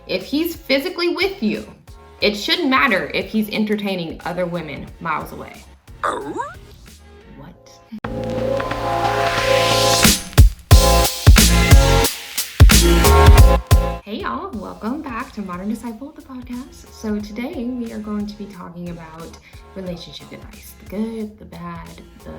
If he's physically with you, it shouldn't matter if he's entertaining other women miles away. What? Hey y'all, welcome back to Modern Disciple, the podcast. So today we are going to be talking about relationship advice. The good, the bad, the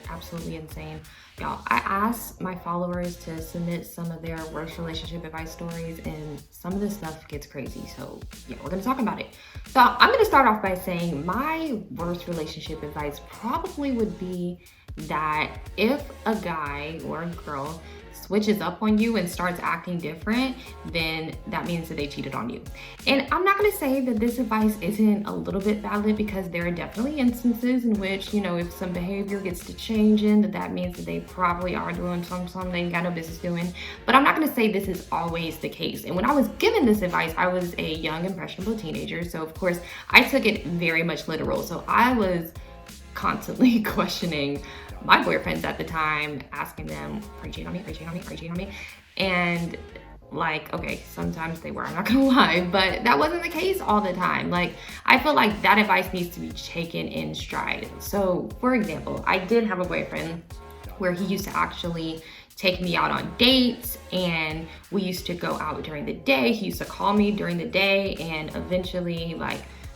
absolutely insane. Y'all, I asked my followers to submit some of their worst relationship advice stories, and some of this stuff gets crazy. So yeah, we're gonna talk about it. So I'm gonna start off by saying my worst relationship advice probably would be that if a guy or a girl switches up on you and starts acting different, then that means that they cheated on you. And I'm not gonna say that this advice isn't a little bit valid, because there are definitely instances in which, if some behavior gets to changing, that means that they probably are doing something they ain't got no business doing. But I'm not gonna say this is always the case. And when I was given this advice, I was a young, impressionable teenager. So of course, I took it very much literal. So I was constantly questioning my boyfriends at the time, asking them, are you cheating on me? Are you cheating on me? Are you cheating on me? And okay, sometimes they were, I'm not gonna lie, but that wasn't the case all the time. I feel like that advice needs to be taken in stride. So for example, I did have a boyfriend where he used to actually take me out on dates, and we used to go out during the day. He used to call me during the day, and eventually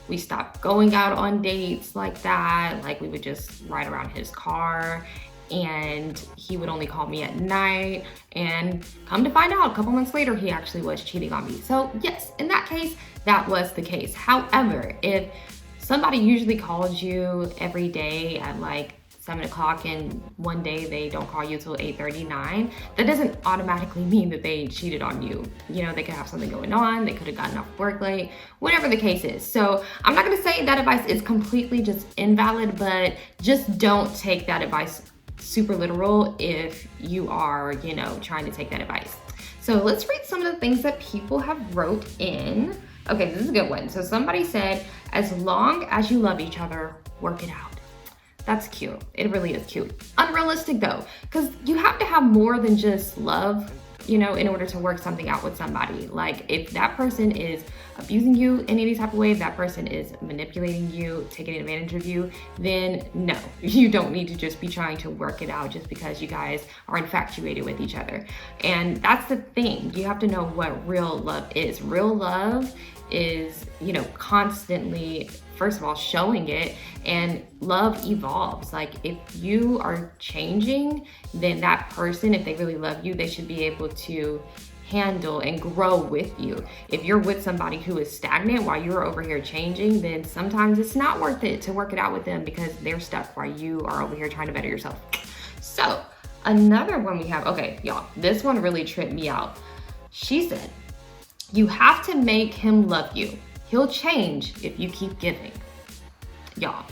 we stopped going out on dates like that. We would just ride around his car, and he would only call me at night. And come to find out, a couple months later, he actually was cheating on me. So yes, in that case, that was the case. However, if somebody usually calls you every day at 7 o'clock, and one day they don't call you till 8:39, that doesn't automatically mean that they cheated on you. They could have something going on, they could have gotten off work late, whatever the case is. So I'm not gonna say that advice is completely just invalid, but just don't take that advice super literal if you are, trying to take that advice. So let's read some of the things that people have wrote in. Okay, this is a good one. So somebody said, as long as you love each other, work it out. That's cute. It really is cute. Unrealistic though, because you have to have more than just love, in order to work something out with somebody. If that person is abusing you in any type of way, if that person is manipulating you, taking advantage of you, then no, you don't need to just be trying to work it out just because you guys are infatuated with each other. And that's the thing. You have to know what real love is. Real love is, constantly, first of all, showing it, and love evolves. If you are changing, then that person, if they really love you, they should be able to handle and grow with you. If you're with somebody who is stagnant while you're over here changing, then sometimes it's not worth it to work it out with them, because they're stuck while you are over here trying to better yourself. So another one we have, okay, y'all, this one really tripped me out. She said, you have to make him love you. He'll change if you keep giving. Y'all,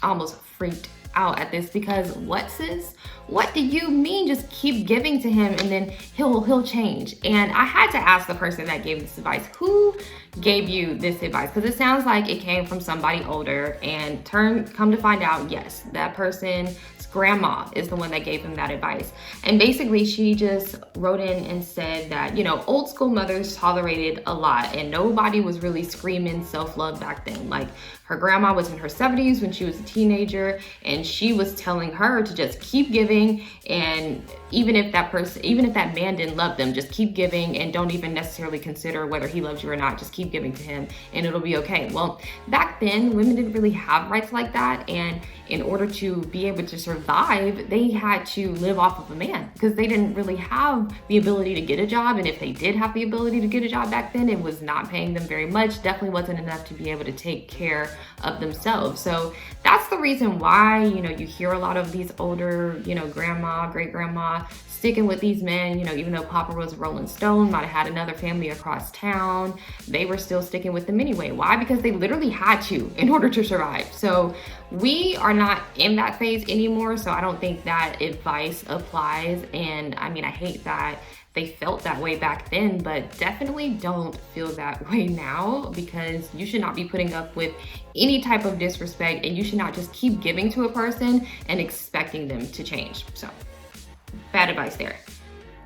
I almost freaked out at this, because what, sis? What do you mean just keep giving to him and then he'll change? And I had to ask the person that gave this advice, who gave you this advice? Because it sounds like it came from somebody older, and come to find out, yes, that person's grandma is the one that gave him that advice. And basically she just wrote in and said that, old school mothers tolerated a lot, and nobody was really screaming self-love back then. Her grandma was in her 70s when she was a teenager, and she was telling her to just keep giving, and even if that man didn't love them, just keep giving, and don't even necessarily consider whether he loves you or not. Just keep giving to him and it'll be okay. Well, back then, women didn't really have rights like that, and in order to be able to survive, they had to live off of a man, because they didn't really have the ability to get a job. And if they did have the ability to get a job back then, it was not paying them very much. Definitely wasn't enough to be able to take care of themselves. So that's the reason why, you hear a lot of these older, grandma, great grandma sticking with these men, even though Papa was a Rolling Stone, might have had another family across town, they were still sticking with them anyway. Why? Because they literally had to in order to survive. So we are not in that phase anymore. So I don't think that advice applies. And I hate that they felt that way back then, but definitely don't feel that way now, because you should not be putting up with any type of disrespect, and you should not just keep giving to a person and expecting them to change. So bad advice there.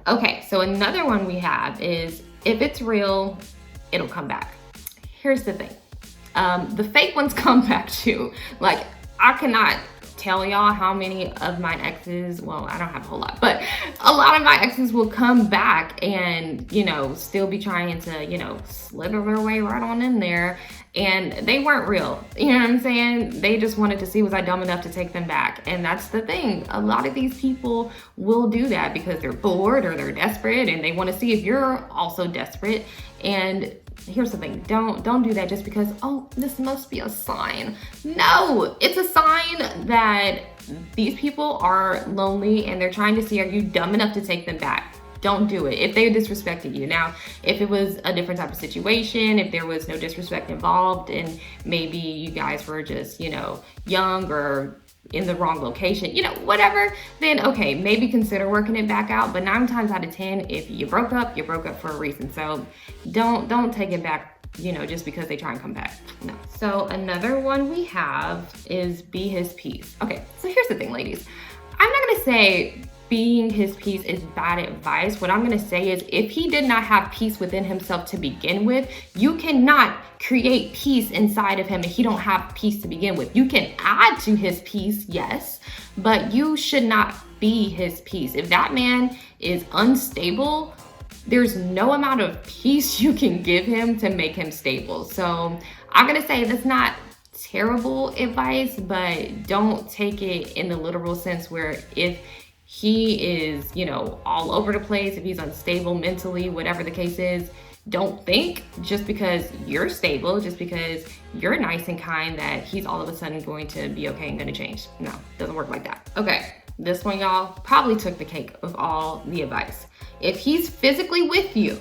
Okay, so another one we have is, if it's real, it'll come back. Here's the thing. The fake ones come back too. Like, I cannot tell y'all how many of my exes, well, I don't have a whole lot, but a lot of my exes will come back and, you know, still be trying to, you know, slither their way right on in there. And they weren't real. You know what I'm saying? They just wanted to see, was I dumb enough to take them back? And that's the thing. A lot of these people will do that because they're bored or they're desperate and they want to see if you're also desperate. And here's the thing, don't do that just because, oh, this must be a sign. No, it's a sign that these people are lonely and they're trying to see, are you dumb enough to take them back? Don't do it if they disrespected you. Now, if it was a different type of situation, if there was no disrespect involved and maybe you guys were just, you know, young or in the wrong location, you know, whatever, then okay, maybe consider working it back out. But 9 times out of 10, if you broke up for a reason. So don't take it back, you know, just because they try and come back. No. So another one we have is be his peace. Okay, so here's the thing, ladies. I'm not gonna say being his peace is bad advice. What I'm gonna say is if he did not have peace within himself to begin with, you cannot create peace inside of him if he don't have peace to begin with. You can add to his peace, yes, but you should not be his peace. If that man is unstable, there's no amount of peace you can give him to make him stable. So I'm gonna say that's not terrible advice, but don't take it in the literal sense where if he is, you know, all over the place, if he's unstable mentally, whatever the case is, don't think just because you're stable, just because you're nice and kind, that he's all of a sudden going to be okay and going to change. No, doesn't work like that. Okay, this one, y'all, probably took the cake of all the advice. If he's physically with you,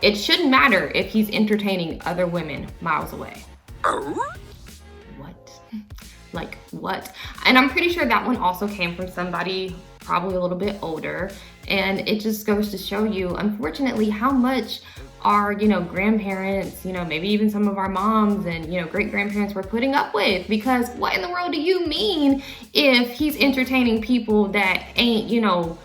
it shouldn't matter if he's entertaining other women miles away. What? Like, what? And I'm pretty sure that one also came from somebody probably a little bit older. And it just goes to show you, unfortunately, how much our, you know, grandparents, you know, maybe even some of our moms and, you know, great grandparents were putting up with. Because what in the world do you mean if he's entertaining people that ain't, you know,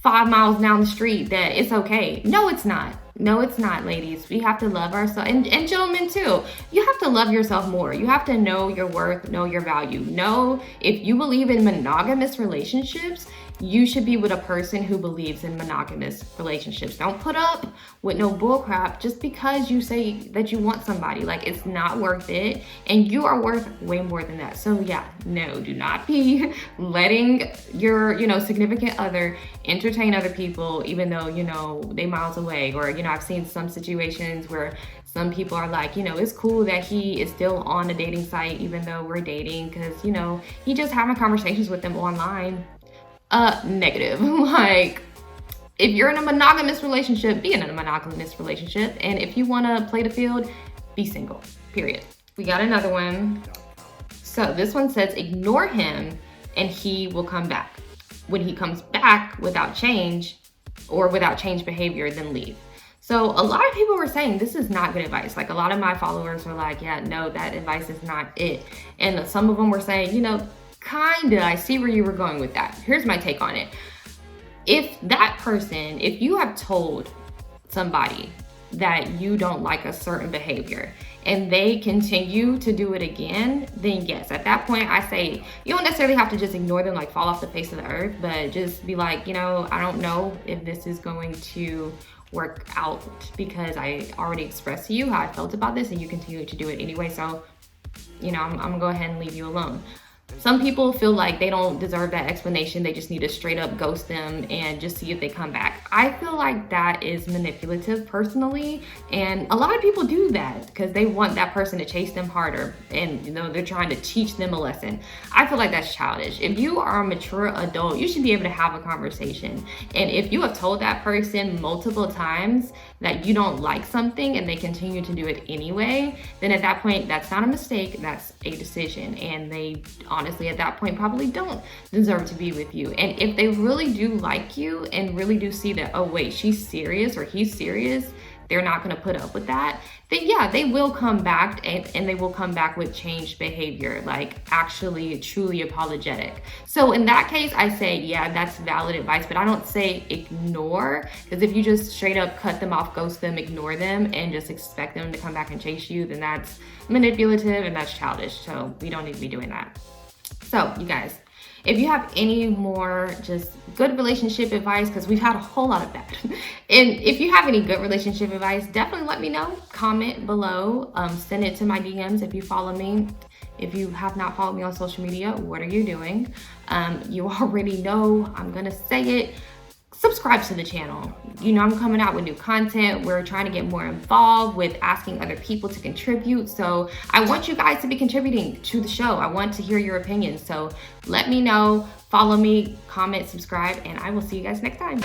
5 miles down the street, that it's okay? No, it's not. No, it's not, ladies. We have to love ourselves, and gentlemen too. You have to love yourself more. You have to know your worth, know your value. Know if you believe in monogamous relationships, you should be with a person who believes in monogamous relationships. Don't put up with no bullcrap just because you say that you want somebody. Like, it's not worth it, and you are worth way more than that. So yeah, no, do not be letting your, you know, significant other entertain other people, even though, you know, they miles away. Or, you know, I've seen some situations where some people are like, you know, it's cool that he is still on a dating site even though we're dating, because, you know, he just having conversations with them online. Negative. Like, if you're in a monogamous relationship, be in a monogamous relationship. And if you want to play the field, be single, period. We got another one. So this one says, ignore him and he will come back. When he comes back without change or without change behavior, then leave. So a lot of people were saying this is not good advice. Like, a lot of my followers were like, yeah, no, that advice is not it. And some of them were saying, you know, kinda, I see where you were going with that. Here's my take on it. If that person, if you have told somebody that you don't like a certain behavior and they continue to do it again, then yes, at that point I say you don't necessarily have to just ignore them, like fall off the face of the earth, but just be like, you know, I don't know if this is going to work out because I already expressed to you how I felt about this and you continue to do it anyway. So, you know, I'm gonna go ahead and leave you alone. Some people feel like they don't deserve that explanation. They just need to straight up ghost them and just see if they come back. I feel like that is manipulative personally. And a lot of people do that because they want that person to chase them harder. And, you know, they're trying to teach them a lesson. I feel like that's childish. If you are a mature adult, you should be able to have a conversation. And if you have told that person multiple times that you don't like something and they continue to do it anyway, then at that point, that's not a mistake, that's a decision. And they honestly at that point probably don't deserve to be with you. And if they really do like you and really do see that, oh wait, she's serious or he's serious, they're not going to put up with that, then yeah, they will come back, and they will come back with changed behavior, like actually truly apologetic. So in that case, I say, yeah, that's valid advice, but I don't say ignore, because if you just straight up cut them off, ghost them, ignore them, and just expect them to come back and chase you, then that's manipulative and that's childish. So we don't need to be doing that. So you guys, if you have any more just good relationship advice, because we've had a whole lot of that, and if you have any good relationship advice, definitely let me know. Comment below, send it to my DMs if you follow me. If you have not followed me on social media, what are you doing? You already know, I'm gonna say it. Subscribe to the channel. You know, I'm coming out with new content. We're trying to get more involved with asking other people to contribute. So I want you guys to be contributing to the show. I want to hear your opinions. So let me know, follow me, comment, subscribe, and I will see you guys next time.